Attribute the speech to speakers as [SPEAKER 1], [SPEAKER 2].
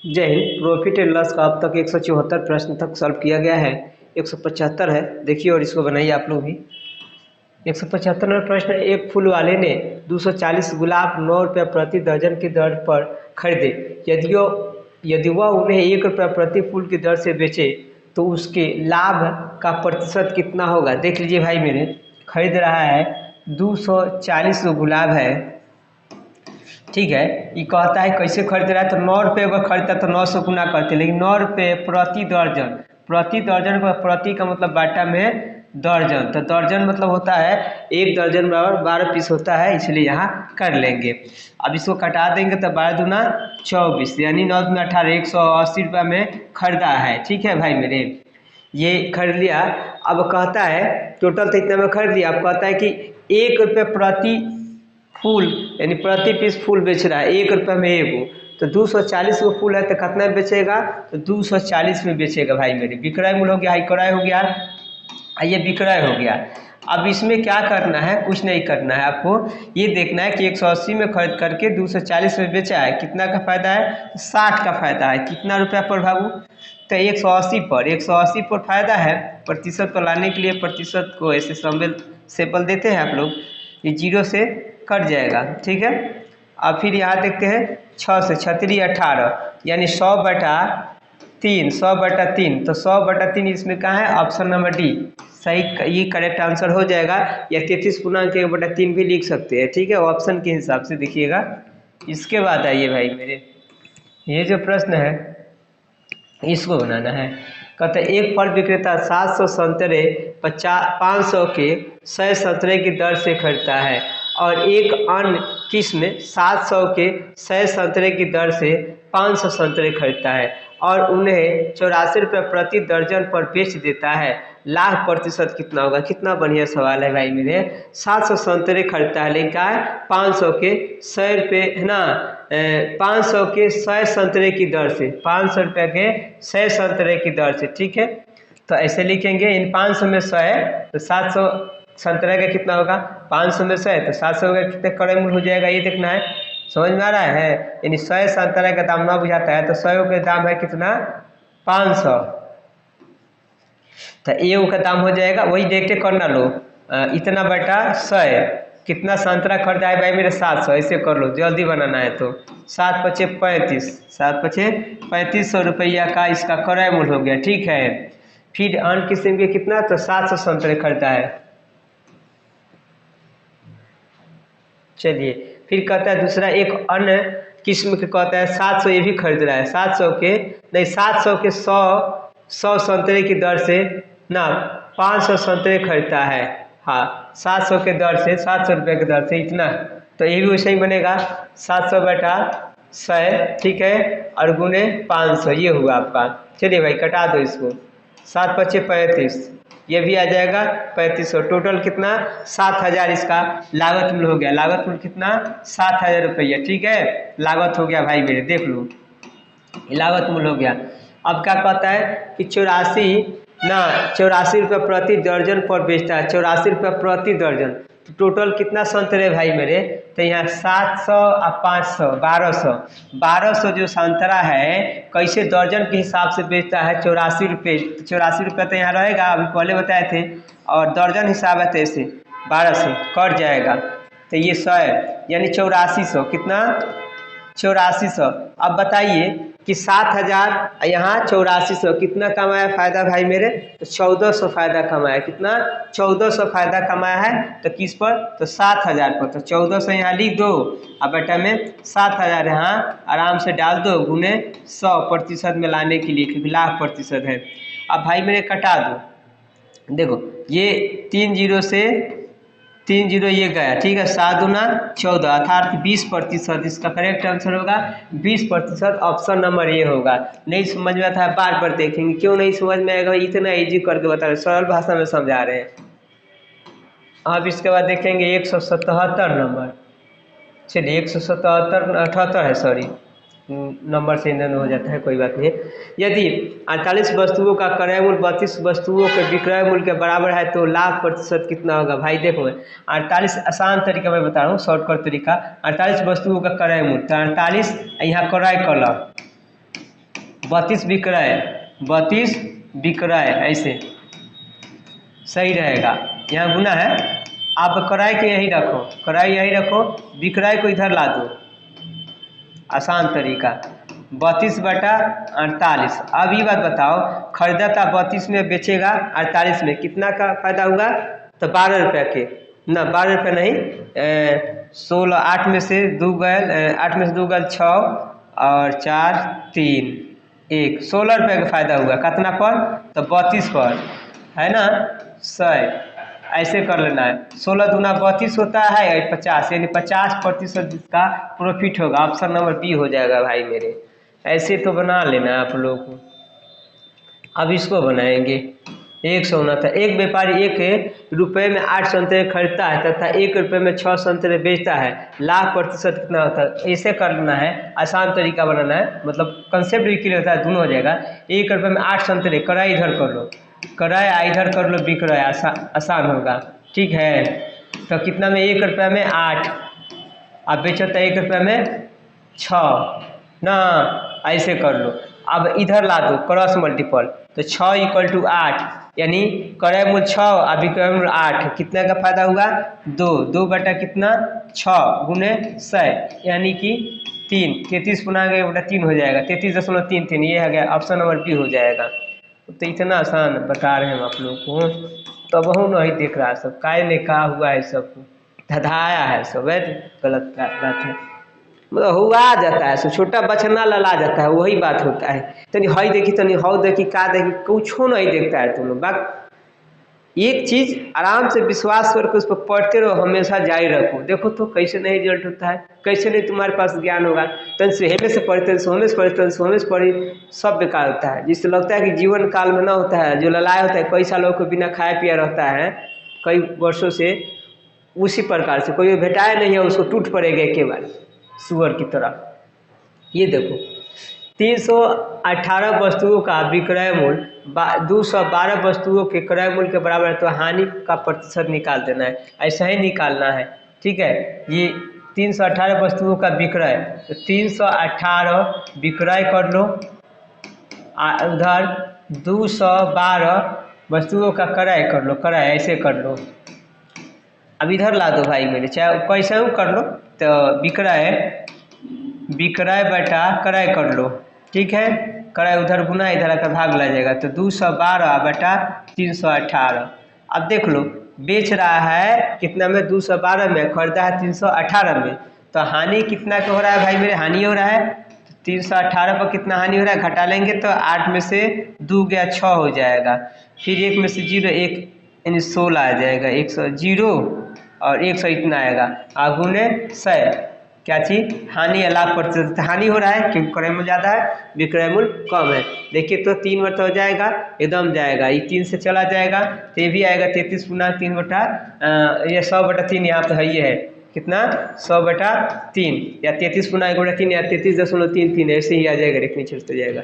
[SPEAKER 1] जय Hind. Profit and loss का अब तक 174 प्रश्न तक सॉल्व किया गया है। 175 है, देखिए और इसको बनाइए आप लोग भी। 175वां प्रश्न, एक फूल वाले ने 240 गुलाब 9 रुपये प्रति दर्जन की दर पर खरीदे। यदि वह उन्हें 1 रुपये प्रति फूल की दर से बेचे तो उसके लाभ का प्रतिशत कितना होगा। देख लीजिए भाई मेरे, खरीद रहा है 240 गुलाब है, ठीक है। ये कहता है कैसे खरीद रहा है, तो 9 रुपये अगर खरीदता तो 900 गुना करते, लेकिन 9 रुपये प्रति दर्जन, प्रति दर्जन का प्रति का मतलब बाटा में दर्जन, तो दर्जन मतलब होता है 1 दर्जन बराबर 12 पीस होता है, इसलिए यहाँ कर लेंगे। अब इसको कटा देंगे तो 12 दूना 24, यानी 9 दूना 18, 180 रुपये में खरीदा है, ठीक है भाई मेरे। ये खरीद लिया। अब कहता है टोटल तो इतना में खरीद लिया, अब कहता है कि 1 रुपये प्रति फूल, यानी प्रति पीस फूल बेच रहा है 1 रुपये में एगो, तो 240 गो फूल है तो कितना में बेचेगा, तो 240 में बेचेगा भाई मेरे। विक्रय मूल्य हो गया, हाई क्रय हो गया, ये विक्रय हो गया। अब इसमें क्या करना है, कुछ नहीं करना है, आपको ये देखना है कि 180 में खरीद करके 240 में बेचा है, कितना का फायदा है, 60 का फायदा है। कितना रुपया पर बाबू, तो 180 पर फायदा है। प्रतिशत पर लाने के लिए प्रतिशत को ऐसे सिंबल देते हैं आप लोग, ये 0 से कट जाएगा, ठीक है। अब फिर यहाँ देखते हैं 6 से 6 18, यानी 100/3, 100/3, तो 100/3 इसमें कहाँ है, ऑप्शन नंबर डी सही, ये करेक्ट आंसर हो जाएगा। या 33/1/3 भी लिख सकते हैं, ठीक है, ऑप्शन के हिसाब से देखिएगा। इसके बाद आइए भाई मेरे, ये जो प्रश्न है इसको बनाना है। कहते एक फल विक्रेता 700 संतरे 500 के 100 संतरे की दर से खरीदता है और एक अन्य किस्म 700 के 100 संतरे की दर से 500 संतरे खरीदता है और उन्हें 84 रुपये प्रति दर्जन पर बेच देता है। लाभ प्रतिशत कितना होगा। कितना बढ़िया सवाल है भाई मेरे। 700 संतरे खरीदता है, लेकिन क्या है 500 के 100 रुपये है ना, 500 के 100 संतरे की दर से, 500 रुपये के 100 संतरे की दर से, ठीक है। तो ऐसे लिखेंगे, इन 500 में 100 है तो 700 संतरे का कितना होगा, 500 में 100 है तो 700 का कितने क्रय मूल्य हो जाएगा, ये देखना है। समझ में आ रहा है, यानी 100 संतरे का दाम ना बुझाता है तो 100 का दाम है कितना, 500, तो ए का दाम हो जाएगा, वही देख के करना लो, इतना बटा 100, कितना संतरा खरीदा है भाई मेरे, 700, ऐसे कर लो, जल्दी बनाना है तो 7 पचे 35, 7 पचे 3500 रुपया का इसका क्रय मूल्य हो गया, ठीक है। फिर अन्य किस्म के कितना, तो 700 संतरे खरीदा है। चलिए फिर कहता है दूसरा, एक अन्य किस्म के कहता है 700, ये भी खरीद रहा है 700 के, नहीं 700 के 100 संतरे की दर से ना 500 संतरे खरीदता है, हाँ 700 के दर से, 700 रुपये की दर से इतना, तो ये भी वैसे ही बनेगा 700/100, ठीक है, और गुने 500, ये हुआ आपका। चलिए भाई कटा दो इसको, 7 पचे 35, ये भी आ जाएगा 3500, टोटल कितना 7000 इसका लागत मूल्य हो गया। लागत मूल्य कितना, 7000 रुपया, ठीक है, लागत हो गया भाई मेरे, देख लो लागत मूल्य हो गया। अब क्या कहता है कि 84 रुपये प्रति दर्जन पर बेचता है, 84 रुपये प्रति दर्जन, तो टोटल कितना संतरे भाई मेरे, तो यहाँ 700 और 500 1200 जो संतरा है कैसे दर्जन के हिसाब से बेचता है, 84 रुपये, 84 रुपये तो यहाँ रहेगा, अभी पहले बताए थे, और दर्जन हिसाब है तो ऐसे 12 से कट जाएगा, तो ये 100 है, यानी 8400, कितना 8400। अब बताइए कि 7000 यहाँ 8400, कितना कमाया फायदा भाई मेरे, तो 1400 फायदा कमाया, कितना 1400 फायदा कमाया है, तो किस पर, तो 7000 पर, तो 1400 यहाँ लिख दो, अब बेटा में 7000 यहाँ आराम से डाल दो, गुने 100% में लाने के लिए, क्योंकि लाख प्रतिशत है। अब भाई मेरे कटा दो, देखो ये 3 जीरो से 3 जीरो ये गया, ठीक है, 7 दूना 14, अर्थात 20%, इसका करेक्ट आंसर होगा 20%, ऑप्शन नंबर ये होगा। नहीं समझ में आता है बार बार देखेंगे, क्यों नहीं समझ में आएगा, इतना इजी करके बता रहे, सरल भाषा में समझा रहे हैं। अब इसके बाद देखेंगे 177 नंबर, चलिए 177 78 है, सॉरी नंबर से इंधन हो जाता है, कोई बात नहीं। यदि 48 वस्तुओं का क्रय मूल्य 32 वस्तुओं के विक्रय मूल्य के बराबर है तो लाभ प्रतिशत कितना होगा? भाई देखो 48 आसान तरीका मैं बता रहा हूँ, शॉर्टकट तरीका। 48 वस्तुओं का क्रय मूल्य तो 48 यहाँ क्रय कला 32 विक्रय 32 विक्रय, ऐसे सही रहेगा। यहाँ गुना है, आप क्रय के यही रखो, क्रय यही रखो, विक्रय को इधर ला दो, आसान तरीका। 32/48। अब ये बात बताओ, खरीदाता 32 में बेचेगा 48 में, कितना का फायदा होगा? तो 12 रुपये के ना, 12 रुपये नहीं, 16, 8 में से 2 गए, 8 में से 2 गए 6 और 4 3 1, 16 रुपये का फायदा हुआ। कितना पर? तो 32 पर, है ना 100। ऐसे कर लेना है, 16 दूना 32 होता है 50, यानी 50% जिसका प्रॉफिट होगा। ऑप्शन नंबर बी हो जाएगा भाई मेरे। ऐसे तो बना लेना आप लोग को। अब इसको बनाएंगे। 100 होना था। एक व्यापारी 1 रुपये में 8 संतरे खरीदता है तथा 1 रुपये में 6 संतरे बेचता है, लाभ प्रतिशत कितना होता है? ऐसे करना है, आसान तरीका बनाना है, मतलब कंसेप्ट भी क्लियर होता है, दोनों हो जाएगा। 1 रुपये में 8 संतरे, क्रय इधर कर लो, क्रय इधर कर लो, विक्रय आसान होगा, ठीक है। तो कितना में? 1 रुपये में 8, अब बेचो तो 1 रुपये में 6 ना, ऐसे कर लो। अब इधर ला दो क्रॉस मल्टीपल, तो 6 = 8, यानी क्रय मूल्य 6 और विक्रय मूल्य 8, कितना का फायदा हुआ? 2 बटा कितना? 6 गुने 100, यानी कि 3, 33 गुना 3 हो जाएगा, 33.33, ये है गया ऑप्शन नंबर बी हो जाएगा। तो इतना आसान बता रहे हैं हम आप लोग को, तो बहु नहीं देख रहा सब, काय ने कहा हुआ है, सब धधाया है सब, है गलत बात है, मतलब हुआ जाता है, सो छोटा बचना लला जाता है, वही बात होता है। तनी हई देखी, तनी हौ देखी, का देखी, कुछ नहीं देखता है तुम लोग। बात एक चीज आराम से विश्वास करके उस पर पढ़ते रहो, हमेशा जारी रखो, देखो तो कैसे नहीं रिजल्ट होता है, कैसे नहीं तुम्हारे पास ज्ञान होगा। तन से हेमे से पढ़े, तन से होमे से पढ़े, तन से होमे से पढ़े, सब बेकार होता है। जिससे लगता है कि जीवन काल में ना होता है, जो ललाए होता है कई सालों को बिना खाए पिया रहता है कई वर्षों से, उसी प्रकार से कोई भेटाया नहीं है, उसको टूट पड़ेगा एक बार सुअर की तरह। ये देखो 318 वस्तुओं का विक्रय मूल्य 212 वस्तुओं के क्रय मूल्य के बराबर है, तो हानि का प्रतिशत निकाल देना है, ऐसा ही निकालना है, ठीक है। ये 318 वस्तुओं का विक्रय, तो 318 विक्रय कर लो, उधर 212 वस्तुओं का क्रय कर लो, क्रय ऐसे कर लो। अब इधर ला दो भाई मेरे, चाहे कैसे हो कर लो, तो विक्रय बटा क्रय कर लो, ठीक है। क्रय उधर गुना, इधर का भाग ला जाएगा, तो 212 बटा 318। अब देख लो बेच रहा है कितना में? 212 में, खरीदा है 318 में, तो हानि कितना का हो रहा है भाई मेरे? हानि हो रहा है 318 पर, कितना हानि हो रहा है? घटा लेंगे तो 8 में से 2 गया 6 हो जाएगा, फिर 1 में से 0, 1 यानी 16 आ जाएगा, 100 0 और 100 इतना आएगा, गुने 100, क्या चीज? हानि या लाभ प्रतिशत। हानि हो रहा है क्योंकि क्रय मूल्य ज़्यादा है, विक्रय मूल्य कम है। देखिए तो 3 बटा हो जाएगा, एकदम जाएगा, ये 3 से चला जाएगा, तो ये भी आएगा 33 गुना 3 बटा ये 100/3 यहाँ पे है, ये है कितना? 100/3, या 33 गुना 1/3 या 33.33, ऐसे ही आ जाएगा, देखने चलते जाएगा।